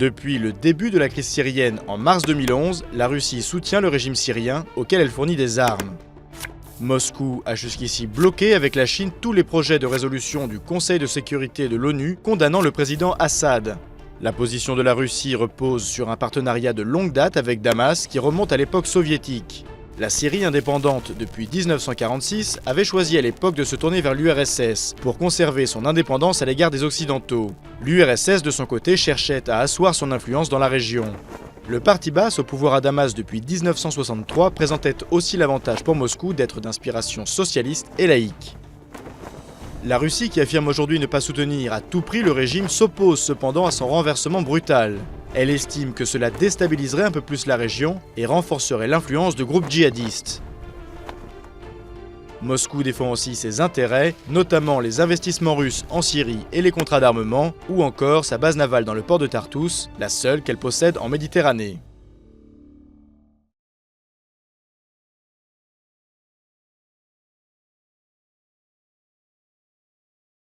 Depuis le début de la crise syrienne en mars 2011, la Russie soutient le régime syrien auquel elle fournit des armes. Moscou a jusqu'ici bloqué avec la Chine tous les projets de résolution du Conseil de sécurité de l'ONU condamnant le président Assad. La position de la Russie repose sur un partenariat de longue date avec Damas qui remonte à l'époque soviétique. La Syrie indépendante depuis 1946 avait choisi à l'époque de se tourner vers l'URSS pour conserver son indépendance à l'égard des Occidentaux. L'URSS de son côté cherchait à asseoir son influence dans la région. Le parti basse au pouvoir à Damas depuis 1963 présentait aussi l'avantage pour Moscou d'être d'inspiration socialiste et laïque. La Russie, qui affirme aujourd'hui ne pas soutenir à tout prix le régime, s'oppose cependant à son renversement brutal. Elle estime que cela déstabiliserait un peu plus la région et renforcerait l'influence de groupes djihadistes. Moscou défend aussi ses intérêts, notamment les investissements russes en Syrie et les contrats d'armement, ou encore sa base navale dans le port de Tartous, la seule qu'elle possède en Méditerranée.